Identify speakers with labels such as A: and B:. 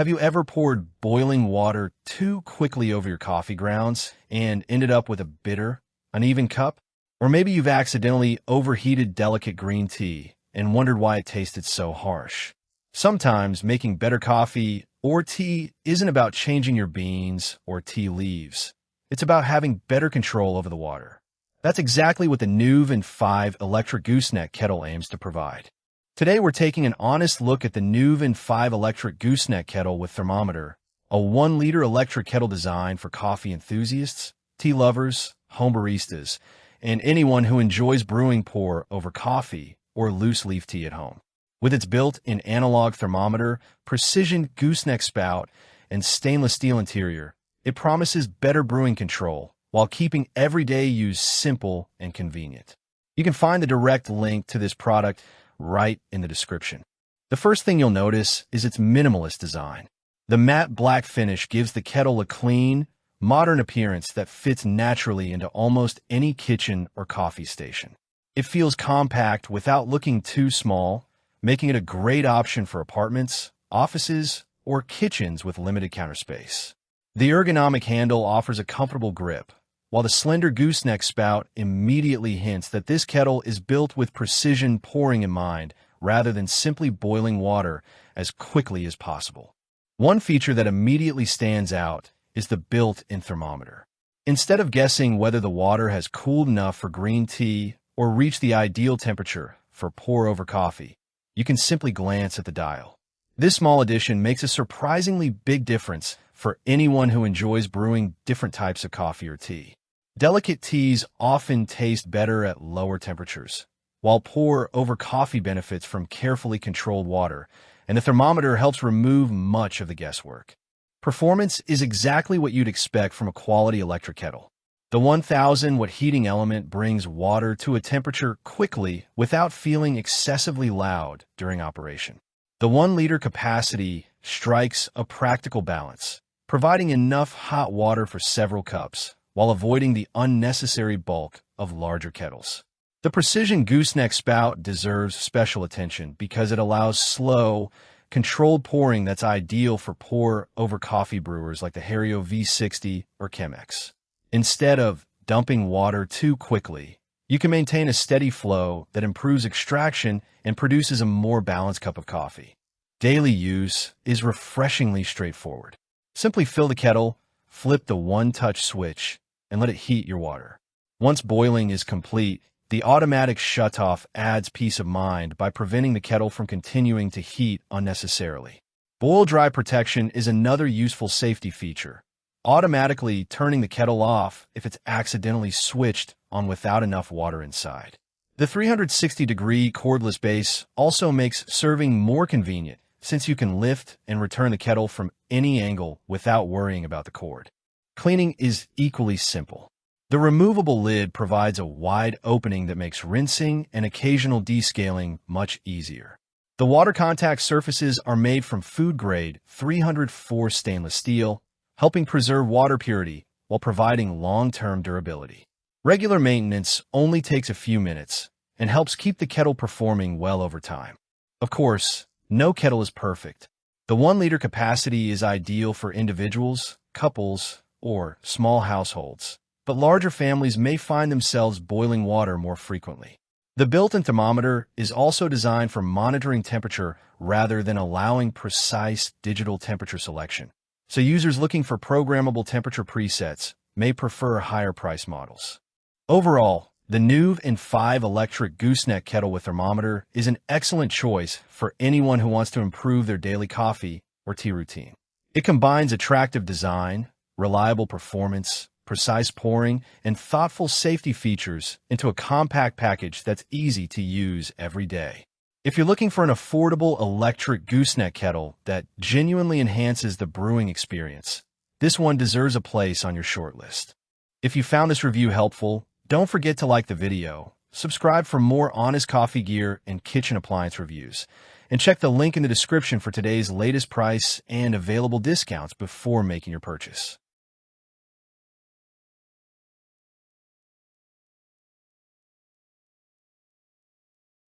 A: Have you ever poured boiling water too quickly over your coffee grounds and ended up with a bitter, uneven cup? Or maybe you've accidentally overheated delicate green tea and wondered why it tasted so harsh. Sometimes making better coffee or tea isn't about changing your beans or tea leaves. It's about having better control over the water. That's exactly what the Nueve&Five Electric Gooseneck Kettle aims to provide. Today we're taking an honest look at the Nueve&Five Electric Gooseneck Kettle with Thermometer, a 1-liter electric kettle designed for coffee enthusiasts, tea lovers, home baristas, and anyone who enjoys brewing pour over coffee or loose leaf tea at home. With its built-in analog thermometer, precision gooseneck spout, and stainless steel interior, it promises better brewing control while keeping everyday use simple and convenient. You can find the direct link to this product right in the description. The first thing you'll notice is its minimalist design. The matte black finish gives the kettle a clean, modern appearance that fits naturally into almost any kitchen or coffee station. It feels compact without looking too small, making it a great option for apartments, offices, or kitchens with limited counter space. The ergonomic handle offers a comfortable grip, while the slender gooseneck spout immediately hints that this kettle is built with precision pouring in mind rather than simply boiling water as quickly as possible. One feature that immediately stands out is the built-in thermometer. Instead of guessing whether the water has cooled enough for green tea or reached the ideal temperature for pour over coffee, you can simply glance at the dial. This small addition makes a surprisingly big difference for anyone who enjoys brewing different types of coffee or tea. Delicate teas often taste better at lower temperatures, while pour over coffee benefits from carefully controlled water, and the thermometer helps remove much of the guesswork. Performance is exactly what you'd expect from a quality electric kettle. The 1000-watt heating element brings water to a temperature quickly without feeling excessively loud during operation. The 1-liter capacity strikes a practical balance, providing enough hot water for several cups, while avoiding the unnecessary bulk of larger kettles. The precision gooseneck spout deserves special attention because it allows slow, controlled pouring that's ideal for pour-over-coffee brewers like the Hario V60 or Chemex. Instead of dumping water too quickly, you can maintain a steady flow that improves extraction and produces a more balanced cup of coffee. Daily use is refreshingly straightforward. Simply fill the kettle, flip the one-touch switch, and let it heat your water. Once boiling is complete, the automatic shutoff adds peace of mind by preventing the kettle from continuing to heat unnecessarily. Boil-dry protection is another useful safety feature, automatically turning the kettle off if it's accidentally switched on without enough water inside. The 360-degree cordless base also makes serving more convenient since you can lift and return the kettle from any angle without worrying about the cord. Cleaning is equally simple. The removable lid provides a wide opening that makes rinsing and occasional descaling much easier. The water contact surfaces are made from food-grade 304 stainless steel, helping preserve water purity while providing long-term durability. Regular maintenance only takes a few minutes and helps keep the kettle performing well over time. Of course, no kettle is perfect. The 1-liter capacity is ideal for individuals, couples, or small households, but larger families may find themselves boiling water more frequently. The built-in thermometer is also designed for monitoring temperature rather than allowing precise digital temperature selection, so users looking for programmable temperature presets may prefer higher-priced models. Overall, the Nueve&Five Electric Gooseneck Kettle with Thermometer is an excellent choice for anyone who wants to improve their daily coffee or tea routine. It combines attractive design, reliable performance, precise pouring, and thoughtful safety features into a compact package that's easy to use every day. If you're looking for an affordable electric gooseneck kettle that genuinely enhances the brewing experience, this one deserves a place on your shortlist. If you found this review helpful, don't forget to like the video, subscribe for more honest coffee gear and kitchen appliance reviews, and check the link in the description for today's latest price and available discounts before making your purchase.